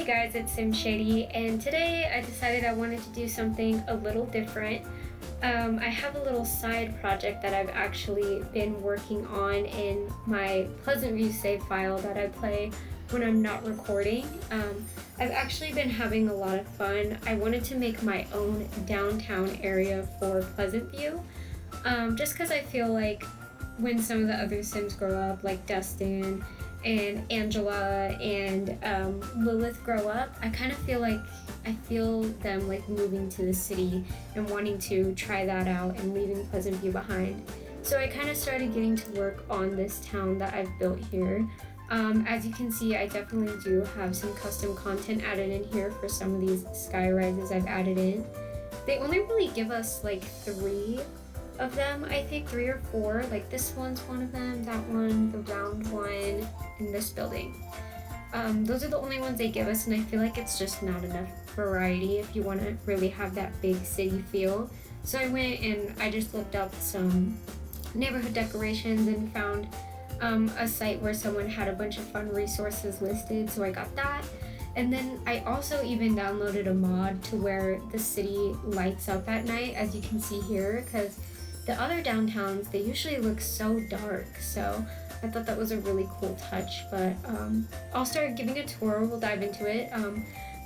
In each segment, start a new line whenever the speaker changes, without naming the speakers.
Hey guys, it's Sim Shady, and today I decided I wanted to do something a little different. I have a little side project that I've actually been working on in my Pleasantview save file that I play when I'm not recording. I've actually been having a lot of fun. I wanted to make my own downtown area for Pleasantview, just because I feel like when some of the other Sims grow up, like Dustin and Angela and Lilith grow up, I kind of feel like I feel them like moving to the city and wanting to try that out and leaving Pleasantview behind. So I kind of started getting to work on this town that I've built here. As you can see, I definitely do have some custom content added in here for some of these sky rises I've added in. They only really give us like 3 of them, I think 3 or 4. Like this one's one of them, that one, the round one, and this building. Those are the only ones they give us, and I feel like it's just not enough variety if you want to really have that big city feel. So I went and I just looked up some neighborhood decorations and found a site where someone had a bunch of fun resources listed, so I got that. And then I also even downloaded a mod to where the city lights up at night, as you can see here, because the other downtowns, they usually look so dark, so I thought that was a really cool touch. But I'll start giving a tour, we'll dive into it.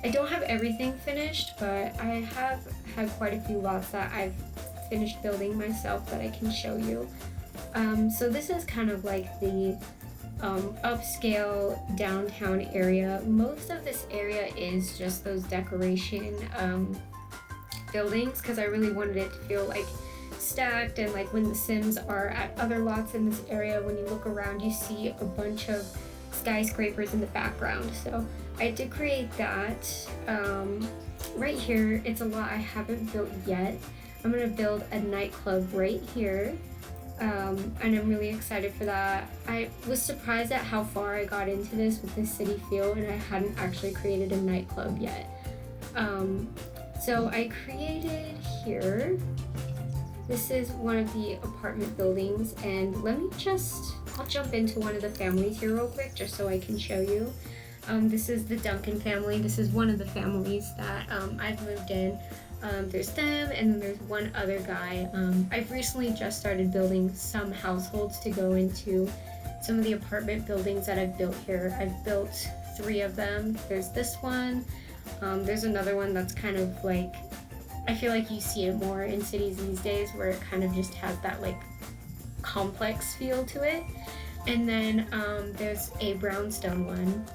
I don't have everything finished, but I have had quite a few lots that I've finished building myself that I can show you. So this is kind of like the upscale downtown area. Most of this area is just those decoration buildings, because I really wanted it to feel like stacked, and like when the Sims are at other lots in this area, when you look around you see a bunch of skyscrapers in the background. So I did create that. Right here, it's a lot I haven't built yet. I'm gonna build a nightclub right here. And I'm really excited for that. I was surprised at how far I got into this with this city feel, and I hadn't actually created a nightclub yet. So I created here. This is one of the apartment buildings, and I'll jump into one of the families here real quick just so I can show you. This is the Duncan family. This is one of the families that I've moved in. There's them, and then there's one other guy. I've recently just started building some households to go into some of the apartment buildings that I've built here. I've built 3 of them. There's this one. There's another one that's kind of like, I feel like you see it more in cities these days, where it kind of just has that like complex feel to it. And then there's a brownstone one.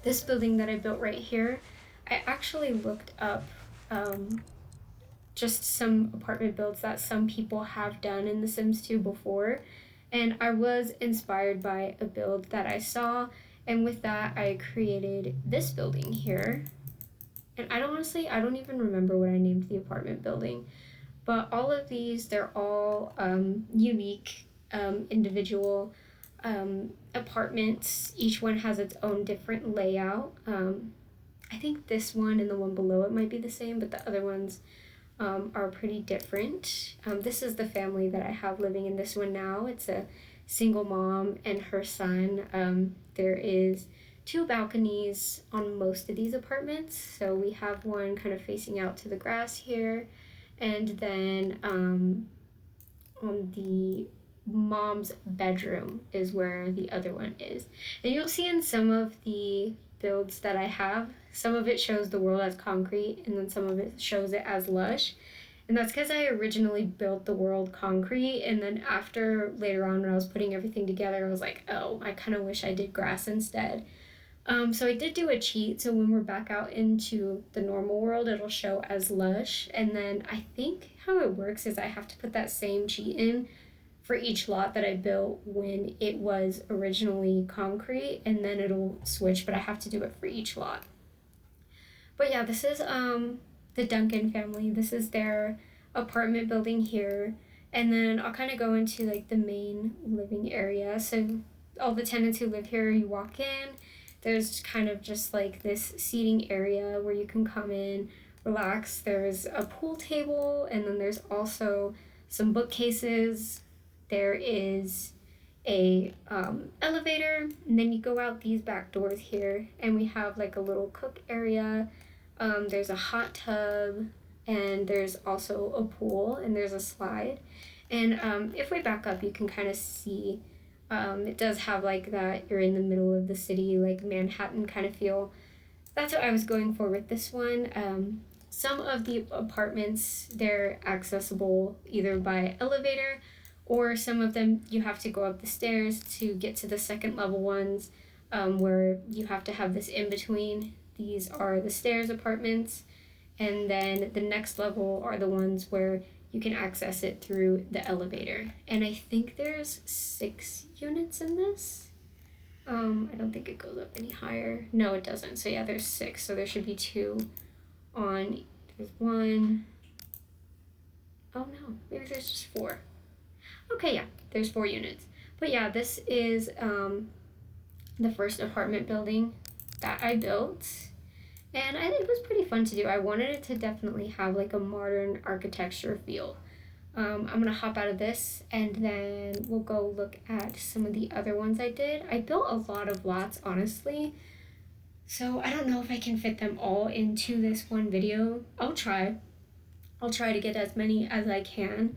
This building that I built right here, I actually looked up just some apartment builds that some people have done in The Sims 2 before, and I was inspired by a build that I saw, and with that I created this building here. And I don't even remember what I named the apartment building, but all of these, they're all unique, individual apartments. Each one has its own different layout. I think this one and the one below it might be the same, but the other ones are pretty different. This is the family that I have living in this one now. It's a single mom and her son. There is 2 balconies on most of these apartments. So we have one kind of facing out to the grass here, and then on the mom's bedroom is where the other one is. And you'll see in some of the builds that I have, some of it shows the world as concrete, and then some of it shows it as lush. And that's because I originally built the world concrete, and then later on when I was putting everything together, I was like, oh, I kind of wish I did grass instead. So I did do a cheat, so when we're back out into the normal world, it'll show as lush. And then I think how it works is I have to put that same cheat in for each lot that I built when it was originally concrete, and then it'll switch, but I have to do it for each lot. But yeah, this is the Duncan family. This is their apartment building here, and then I'll kind of go into like the main living area. So all the tenants who live here, you walk in, there's kind of just like this seating area where you can come in, relax. There's a pool table, and then there's also some bookcases. There is a elevator, and then you go out these back doors here, and we have like a little cook area. There's a hot tub, and there's also a pool, and there's a slide. And if we back up, you can kind of see it does have like that you're in the middle of the city, like Manhattan kind of feel. That's what I was going for with this one. Some of the apartments, they're accessible either by elevator, or some of them you have to go up the stairs to get to the second level ones, where you have to have this in between. These are the stairs apartments, and then the next level are the ones where you can access it through the elevator. And I think there's 6 units in this. I don't think it goes up any higher. No, it doesn't. So yeah, there's 6. So there should be 2 on, there's 1. Oh no, maybe there's just 4. Okay, yeah, there's 4 units. But yeah, this is the first apartment building that I built. And it was pretty fun to do. I wanted it to definitely have like a modern architecture feel. I'm gonna hop out of this and then we'll go look at some of the other ones I did. I built a lot of lots, honestly. So I don't know if I can fit them all into this one video. I'll try to get as many as I can.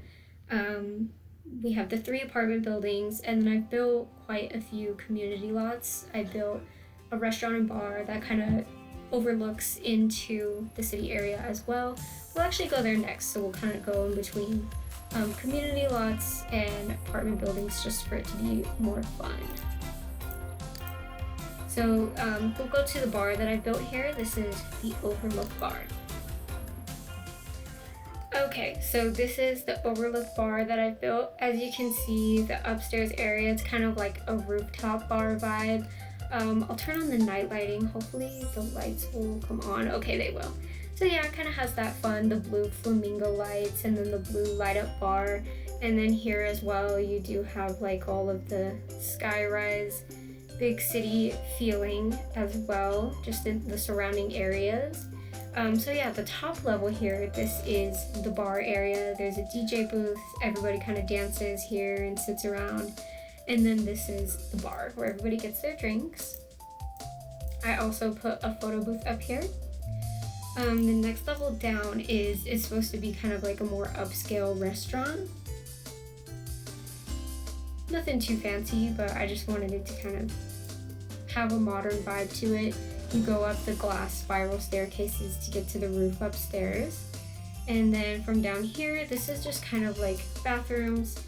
We have the 3 apartment buildings, and then I've built quite a few community lots. I built a restaurant and bar that kind of overlooks into the city area as well. We'll actually go there next, so we'll kind of go in between community lots and apartment buildings just for it to be more fun. So we'll go to the bar that I built here. This is the Overlook Bar. Okay, so this is the Overlook Bar that I built. As you can see, the upstairs area, it's kind of like a rooftop bar vibe. I'll turn on the night lighting. Hopefully the lights will come on. Okay, they will. So yeah, it kind of has that fun, the blue flamingo lights and then the blue light up bar. And then here as well, you do have like all of the skyrise, big city feeling as well, just in the surrounding areas. So yeah, the top level here, this is the bar area. There's a DJ booth. Everybody kind of dances here and sits around. And then this is the bar where everybody gets their drinks. I also put a photo booth up here. The next level down is supposed to be kind of like a more upscale restaurant. Nothing too fancy, but I just wanted it to kind of have a modern vibe to it. You go up the glass spiral staircases to get to the roof upstairs. And then from down here, this is just kind of like bathrooms,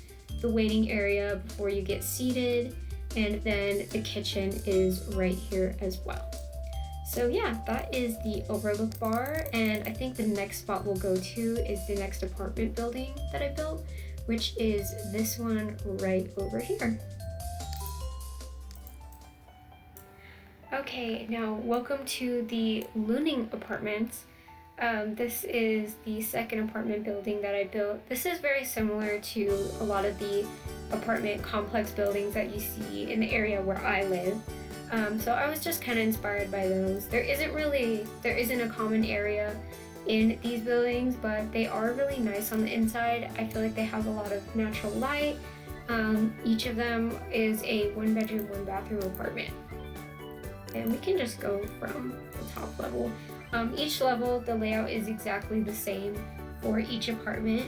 the waiting area before you get seated, and then the kitchen is right here as well. So yeah, that is the Overlook Bar, and I think the next spot we'll go to is the next apartment building that I built, which is this one right over here. Okay, now welcome to the Looning Apartments. This is the second apartment building that I built. This is very similar to a lot of the apartment complex buildings that you see in the area where I live. So I was just kind of inspired by those. There isn't a common area in these buildings, but they are really nice on the inside. I feel like they have a lot of natural light. Each of them is a 1-bedroom, 1-bathroom apartment. And we can just go from the top level. Each level, the layout is exactly the same for each apartment.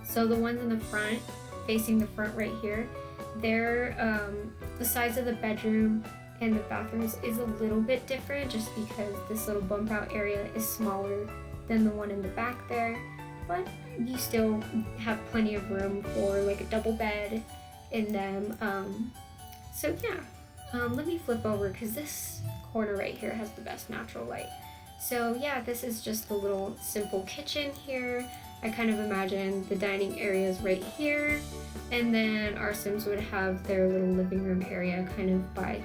So the ones in the front, facing the front right here, they're the size of the bedroom and the bathrooms is a little bit different just because this little bump out area is smaller than the one in the back there, but you still have plenty of room for like a double bed in them. So yeah, let me flip over because this corner right here has the best natural light. So yeah, this is just a little simple kitchen here. I kind of imagine the dining areas right here, and then our Sims would have their little living room area kind of by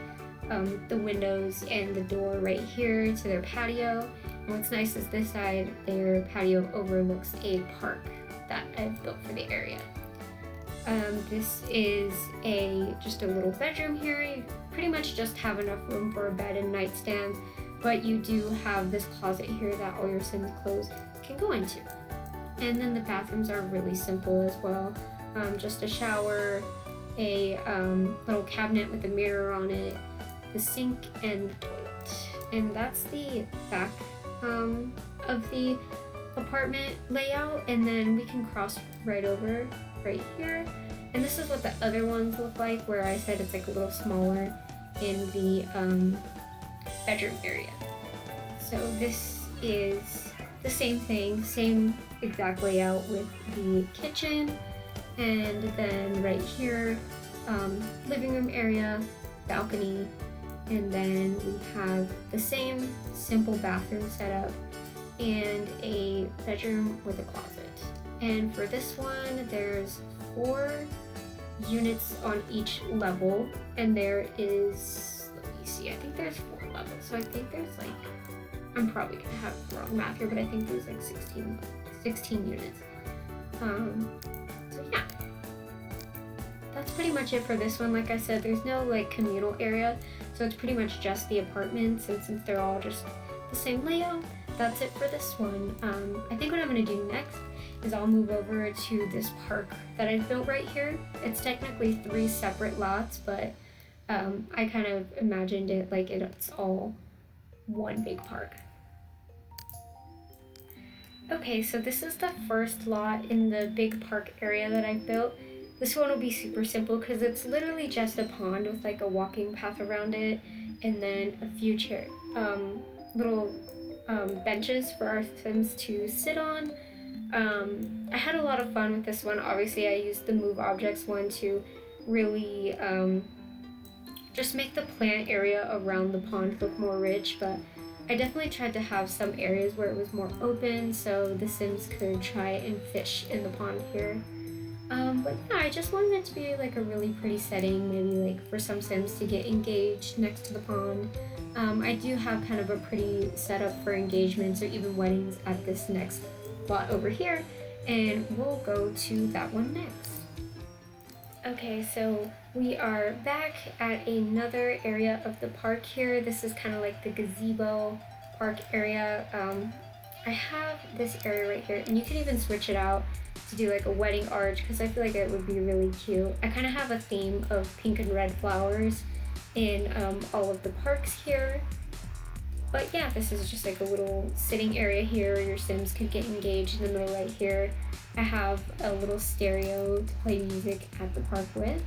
the windows and the door right here to their patio. And what's nice is this side, their patio overlooks a park that I've built for the area. This is just a little bedroom here. You pretty much just have enough room for a bed and nightstand, but you do have this closet here that all your Sims clothes can go into. And then the bathrooms are really simple as well. Just a shower, a little cabinet with a mirror on it, the sink, and the toilet. And that's the back of the apartment layout, and then we can cross right over right here. And this is what the other ones look like, where I said it's like a little smaller in the bedroom area. So this is the same thing, same exact layout with the kitchen, and then right here, living room area, balcony, and then we have the same simple bathroom setup and a bedroom with a closet. And for this one, there's 4 units on each level, and there is, let me see, I think there's 4 levels. So I think there's like, I'm probably gonna have the wrong math here, but I think there's like 16 units. So yeah, that's pretty much it for this one. Like I said, there's no like communal area, so it's pretty much just the apartments, and since they're all just the same layout, that's it for this one. I think what I'm gonna do next is I'll move over to this park that I've built right here. It's technically 3 separate lots, but I kind of imagined it like it's all one big park. Okay, so this is the first lot in the big park area that I've built. This one will be super simple because it's literally just a pond with like a walking path around it, and then a few little benches for our Sims to sit on. I had a lot of fun with this one. Obviously, I used the move objects one to really just make the plant area around the pond look more rich, but I definitely tried to have some areas where it was more open so the Sims could try and fish in the pond here. But yeah, I just wanted it to be like a really pretty setting, maybe like for some Sims to get engaged next to the pond. I do have kind of a pretty setup for engagements or even weddings at this next lot over here, and we'll go to that one next. Okay, so we are back at another area of the park here. This is kind of like the gazebo park area. I have this area right here, and you can even switch it out to do like a wedding arch because I feel like it would be really cute. I kind of have a theme of pink and red flowers in all of the parks here. But yeah, this is just like a little sitting area here. Your Sims could get engaged in the middle right here. I have a little stereo to play music at the park with.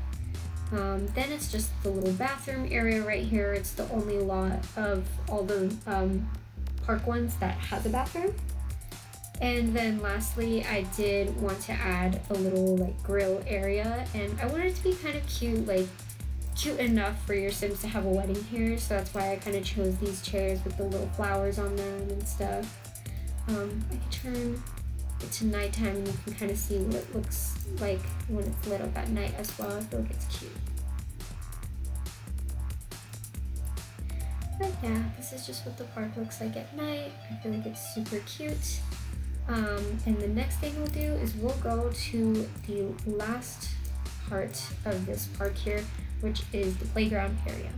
Then it's just the little bathroom area right here. It's the only lot of all the park ones that has a bathroom. And then lastly, I did want to add a little like grill area, and I wanted it to be kind of cute, like cute enough for your Sims to have a wedding here. So that's why I kind of chose these chairs with the little flowers on them and stuff. I can turn it to nighttime and you can kind of see what it looks like when it's lit up at night as well. I feel like it's cute. But yeah, this is just what the park looks like at night. I feel like it's super cute. And the next thing we'll do is we'll go to the last part of this park here, which is the playground area.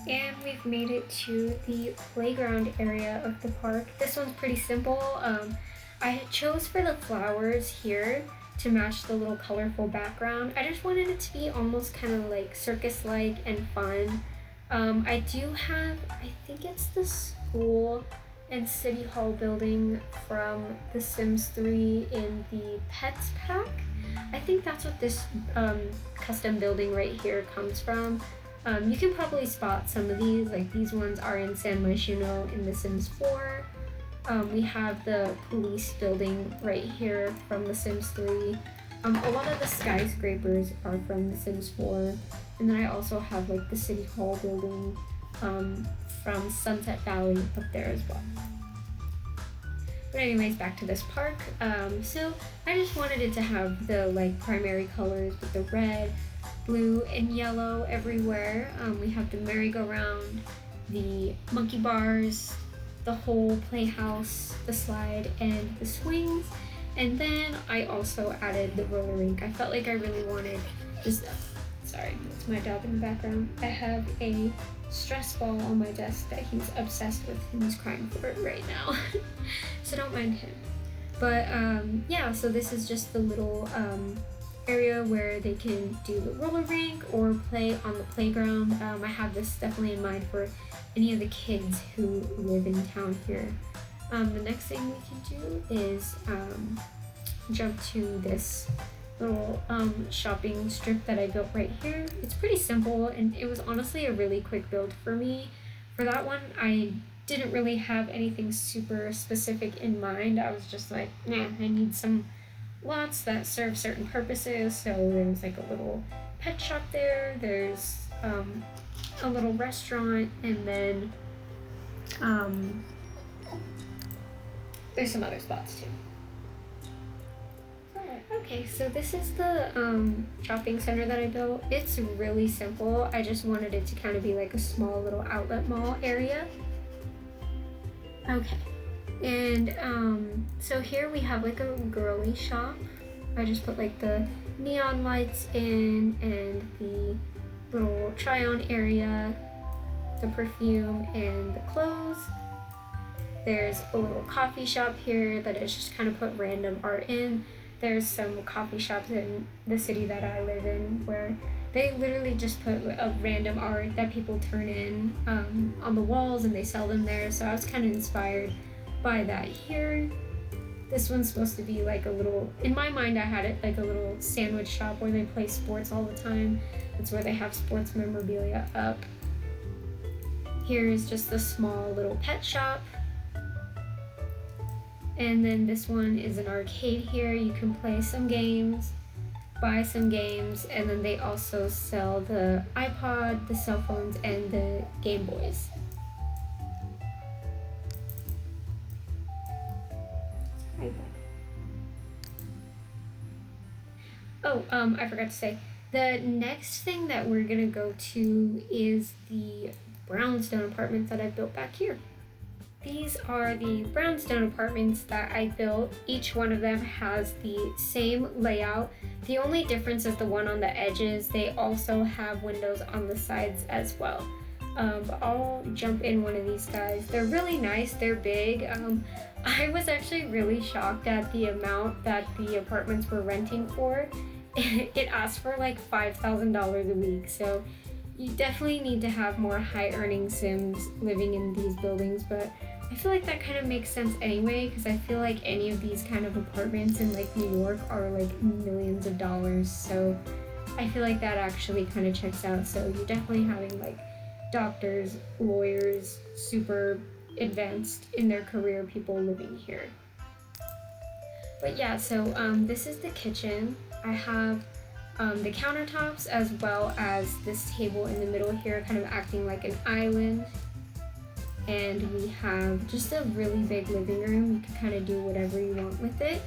And we've made it to the playground area of the park. This one's pretty simple. I chose for the flowers here to match the little colorful background. I just wanted it to be almost kind of like circus-like and fun. I do have, I think it's the school and City Hall building from The Sims 3 in the Pets pack. I think that's what this custom building right here comes from. You can probably spot some of these, like these ones are in San Myshuno in The Sims 4. We have the police building right here from The Sims 3. A lot of the skyscrapers are from The Sims 4. And then I also have like the City Hall building from Sunset Valley up there as well. But anyways, back to this park. So I just wanted it to have the like primary colors with the red, blue, and yellow everywhere. We have the merry-go-round, the monkey bars, the whole playhouse, the slide, and the swings. And then I also added the roller rink. I felt like I really wanted just, sorry, that's my dog in the background. I have a stress ball on my desk that he's obsessed with and he's crying for it right now. So don't mind him. But yeah, so this is just the little area where they can do the roller rink or play on the playground. I have this definitely in mind for any of the kids who live in town here. The next thing we can do is jump to this little shopping strip that I built right here. It's pretty simple, and it was honestly a really quick build for me. For that one, I didn't really have anything super specific in mind. I was just like, nah, I need some lots that serve certain purposes. So there's like a little pet shop there, there's a little restaurant, and then there's some other spots too. Okay, so this is the shopping center that I built. It's really simple. I just wanted it to kind of be like a small little outlet mall area. Okay, and so here we have like a girly shop. I just put like the neon lights in and the little try-on area, the perfume, and the clothes. There's a little coffee shop here that I just kind of put random art in. There's some coffee shops in the city that I live in where they literally just put a random art that people turn in on the walls and they sell them there. So I was kind of inspired by that here. This one's supposed to be like a little, in my mind I had it like a little sandwich shop where they play sports all the time. That's where they have sports memorabilia up. Here is just a small little pet shop. And then this one is an arcade here. You can play some games, buy some games, and then they also sell the iPod, the cell phones, and the Game Boys. Oh, I forgot to say, the next thing that we're gonna go to is the brownstone apartments that I built back here. These are the brownstone apartments that I built. Each one of them has the same layout. The only difference is the one on the edges. They also have windows on the sides as well. I'll jump in one of these guys. They're really nice, they're big. I was actually really shocked at the amount that the apartments were renting for. It asked for like $5,000 a week, so you definitely need to have more high earning Sims living in these buildings, but I feel like that kind of makes sense anyway, because I feel like any of these kind of apartments in like New York are like millions of dollars, so I feel like that actually kind of checks out. So you're definitely having like doctors, lawyers, super advanced in their career people living here. But yeah, so this is the kitchen. I have the countertops as well as this table in the middle here kind of acting like an island. And we have just a really big living room. You can kind of do whatever you want with it.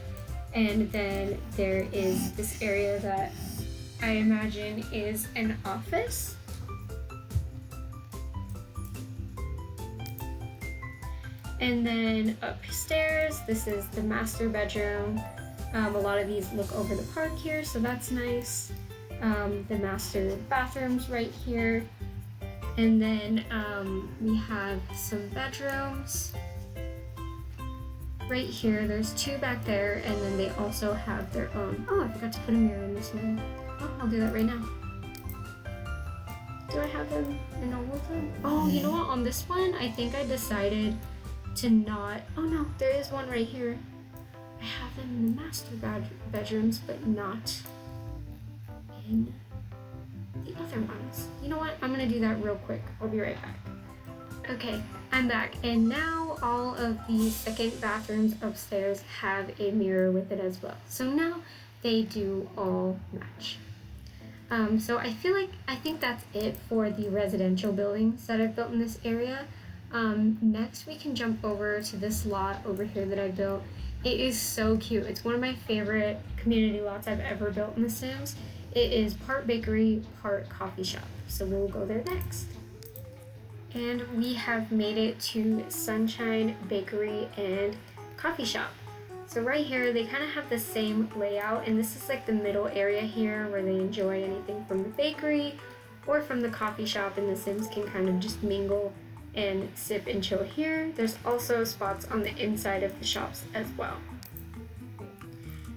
And then there is this area that I imagine is an office. And then upstairs, this is the master bedroom. A lot of these look over the park here, so that's nice. The master bathroom's right here. And then we have some bedrooms. Right here, there's two back there, and then they also have their own. Oh, I forgot to put a mirror in this one. Oh, I'll do that right now. Do I have them in all of them? Oh, you know what? On this one, I think I decided to not. Oh no, there is one right here. I have them in the master bedrooms, but not in the other ones. You know what? I'm gonna do that real quick. I'll be right back. Okay, I'm back, and now all of the second bathrooms upstairs have a mirror with it as well. So now they do all match. So I think that's it for the residential buildings that I've built in this area. Next we can jump over to this lot over here that I built. It is so cute. It's one of my favorite community lots I've ever built in The Sims. It is part bakery, part coffee shop. So we'll go there next. And we have made it to Sunshine Bakery and Coffee Shop. So right here, they kind of have the same layout, and this is like the middle area here where they enjoy anything from the bakery or from the coffee shop, and the Sims can kind of just mingle and sip and chill here. There's also spots on the inside of the shops as well.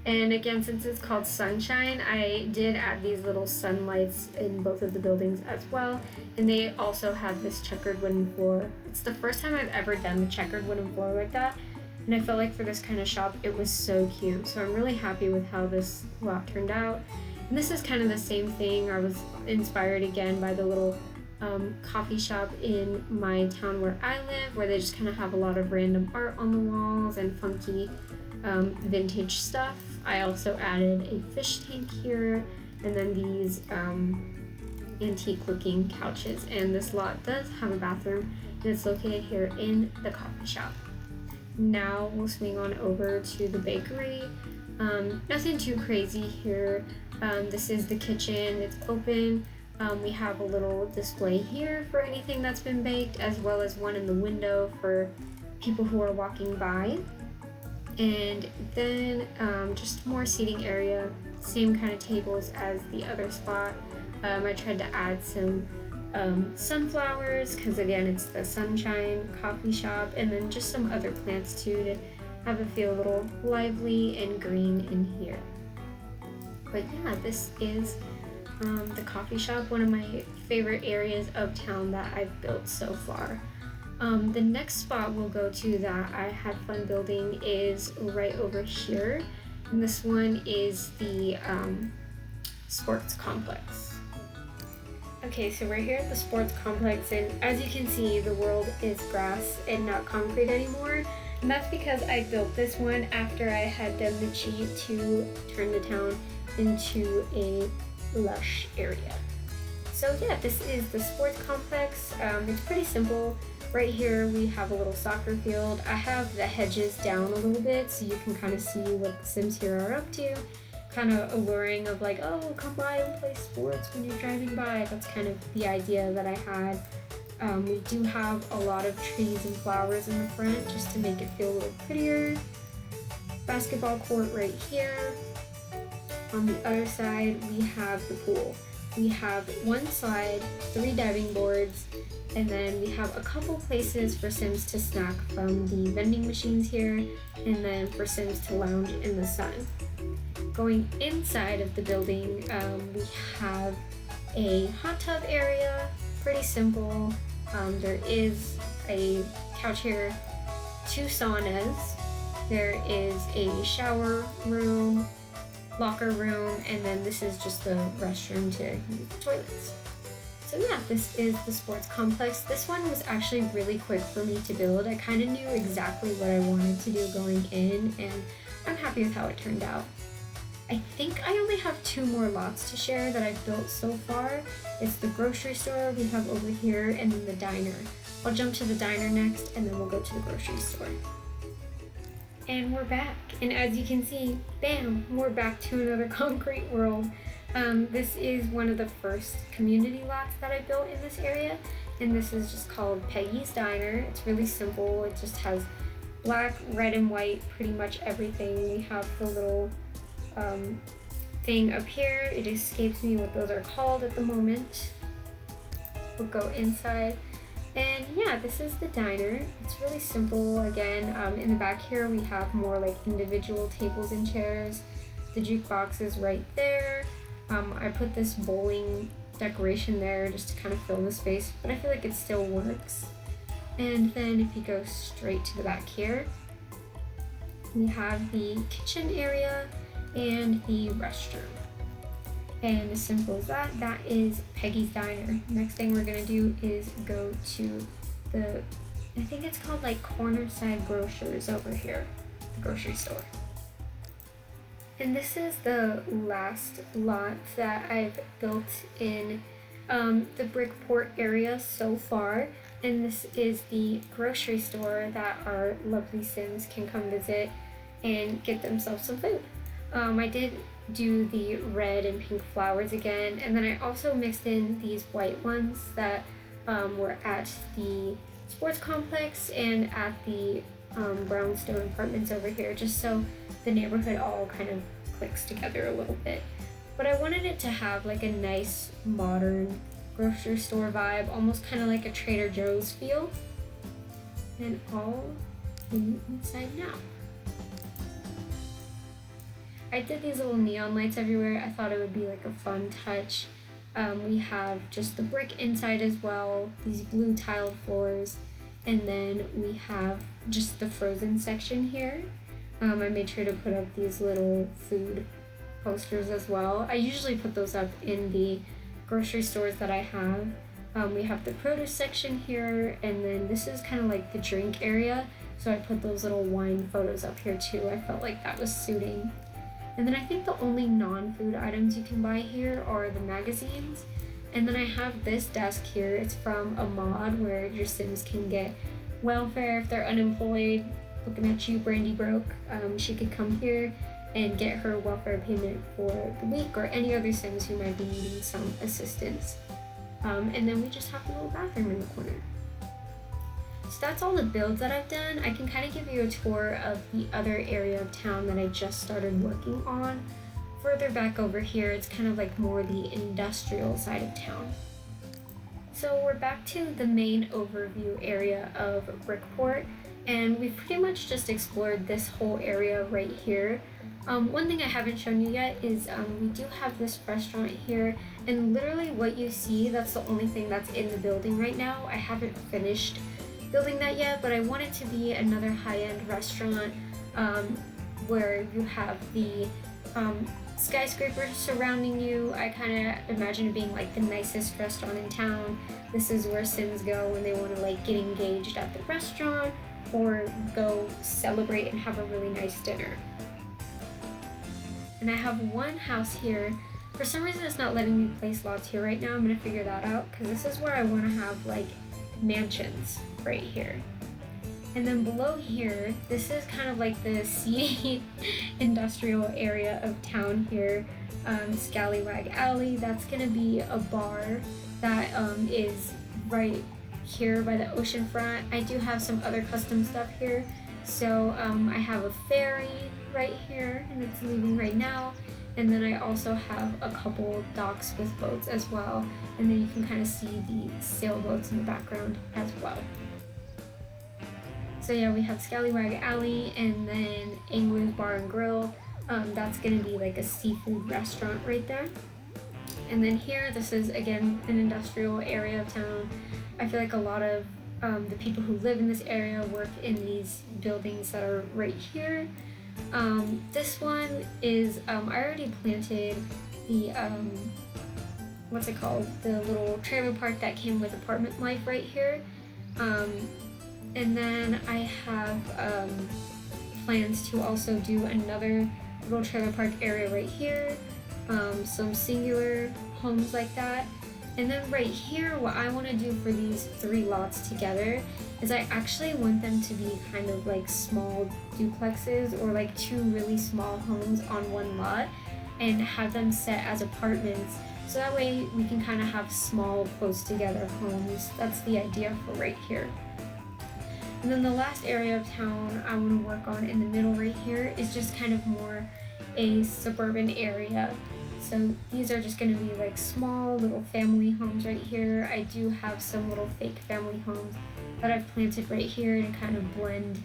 And again, since it's called Sunshine, I did add these little sunlights in both of the buildings as well. And they also have this checkered wooden floor. It's the first time I've ever done the checkered wooden floor like that. And I felt like for this kind of shop, it was so cute. So I'm really happy with how this lot turned out. And this is kind of the same thing. I was inspired again by the little coffee shop in my town where I live, where they just kind of have a lot of random art on the walls and funky vintage stuff. I also added a fish tank here, and then these antique looking couches. And this lot does have a bathroom, and it's located here in the coffee shop. Now we'll swing on over to the bakery. Nothing too crazy here. This is the kitchen, it's open. We have a little display here for anything that's been baked, as well as one in the window for people who are walking by. And then just more seating area, same kind of tables as the other spot. I tried to add some sunflowers, because again, it's the Sunshine coffee shop, and then just some other plants too to have it feel a little lively and green in here. But yeah, this is the coffee shop, one of my favorite areas of town that I've built so far. The next spot we'll go to that I had fun building is right over here, and this one is the sports complex. Okay, so we're here at the sports complex, and as you can see, the world is grass and not concrete anymore. And that's because I built this one after I had done the cheat to turn the town into a lush area. So yeah, this is the sports complex. It's pretty simple. Right here we have a little soccer field. I have the hedges down a little bit so you can kind of see what the Sims here are up to. Kind of alluring of like, oh, come by and play sports when you're driving by. That's kind of the idea that I had. We do have a lot of trees and flowers in the front just to make it feel a little prettier. Basketball court right here. On the other side, we have the pool. We have one side, 3 diving boards, and then we have a couple places for Sims to snack from the vending machines here, and then for Sims to lounge in the sun. Going inside of the building, we have a hot tub area, pretty simple. There is a couch here, 2 saunas, there is a shower room, locker room, and then this is just the restroom to use the toilets. So yeah, this is the sports complex. This one was actually really quick for me to build. I kind of knew exactly what I wanted to do going in, and I'm happy with how it turned out. I think I only have 2 more lots to share that I've built so far. It's the grocery store we have over here, and then the diner. I'll jump to the diner next, and then we'll go to the grocery store. And we're back, and as you can see, bam, we're back to another concrete world. This is one of the first community lots that I built in this area, and this is just called Peggy's Diner. It's really simple. It just has black, red, and white, pretty much everything. We have the little thing up here. It escapes me what those are called at the moment. We'll go inside. And yeah, this is the diner. It's really simple. Again, in the back here we have more like individual tables and chairs. The jukebox is right there. I put this bowling decoration there just to kind of fill the space, but I feel like it still works. And then if you go straight to the back here, we have the kitchen area and the restroom. And as simple as that, that is Peggy's Diner. Next thing we're gonna do is go to the, I think it's called like Cornerside Grocers over here, the grocery store. And this is the last lot that I've built in the Brickport area so far. And this is the grocery store that our lovely Sims can come visit and get themselves some food. I did do the red and pink flowers again, and then I also mixed in these white ones that were at the sports complex and at the brownstone apartments over here, just so the neighborhood all kind of clicks together a little bit. But I wanted it to have like a nice modern grocery store vibe, almost kind of like a Trader Joe's feel. And all inside now. I did these little neon lights everywhere. I thought it would be like a fun touch. We have just the brick inside as well, these blue tiled floors, and then we have just the frozen section here. I made sure to put up these little food posters as well. I usually put those up in the grocery stores that I have. We have the produce section here, and then this is kind of like the drink area, so I put those little wine photos up here too. I felt like that was suiting. And then I think the only non-food items you can buy here are the magazines. And then I have this desk here. It's from a mod where your Sims can get welfare if they're unemployed. Looking at you, Brandy broke. She could come here and get her welfare payment for the week, or any other Sims who might be needing some assistance. And then we just have a little bathroom in the corner. So that's all the builds that I've done. I can kind of give you a tour of the other area of town that I just started working on. Further back over here, it's kind of like more the industrial side of town. So we're back to the main overview area of Brickport, and we've pretty much just explored this whole area right here. One thing I haven't shown you yet is we do have this restaurant here, and literally what you see, that's the only thing that's in the building right now. I haven't finished building that yet, but I want it to be another high-end restaurant where you have the skyscrapers surrounding you. I kind of imagine it being like the nicest restaurant in town. This is where Sims go when they want to like get engaged at the restaurant or go celebrate and have a really nice dinner. And I have one house here. For some reason it's not letting me place lots here right now. I'm gonna figure that out because this is where I want to have like mansions right here. And then below here, this is kind of like the seedy industrial area of town here. Scallywag Alley, that's gonna be a bar that is right here by the ocean front. I do have some other custom stuff here. So I have a ferry right here, and it's leaving right now. And then I also have a couple docks with boats as well. And then you can kind of see the sailboats in the background as well. So yeah, we have Scallywag Alley, and then Angler's Bar and Grill. That's gonna be like a seafood restaurant right there. And then here, this is again an industrial area of town. I feel like a lot of the people who live in this area work in these buildings that are right here. This one is, I already planted the, what's it called? The little trailer park that came with Apartment Life right here. And then I have plans to also do another little trailer park area right here. Some singular homes like that. And then right here, what I want to do for these 3 lots together is I actually want them to be kind of like small duplexes or like 2 really small homes on one lot and have them set as apartments. So that way we can kind of have small close together homes. That's the idea for right here. And then the last area of town I want to work on in the middle right here is just kind of more a suburban area. So these are just going to be like small little family homes right here. I do have some little fake family homes that I've planted right here to kind of blend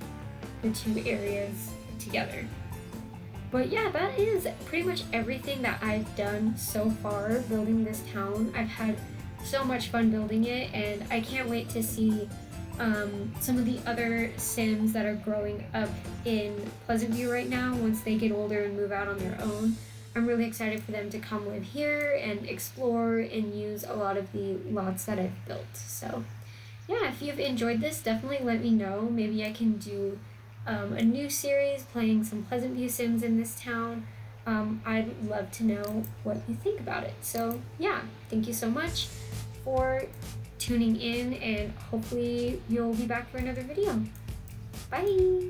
the 2 areas together. But yeah, that is pretty much everything that I've done so far building this town. I've had so much fun building it, and I can't wait to see some of the other Sims that are growing up in Pleasantview right now once they get older and move out on their own. I'm really excited for them to come live here and explore and use a lot of the lots that I've built. So yeah, if you've enjoyed this, definitely let me know. Maybe I can do a new series playing some Pleasantview Sims in this town. I'd love to know what you think about it. So yeah, thank you so much for tuning in, and hopefully you'll be back for another video. Bye!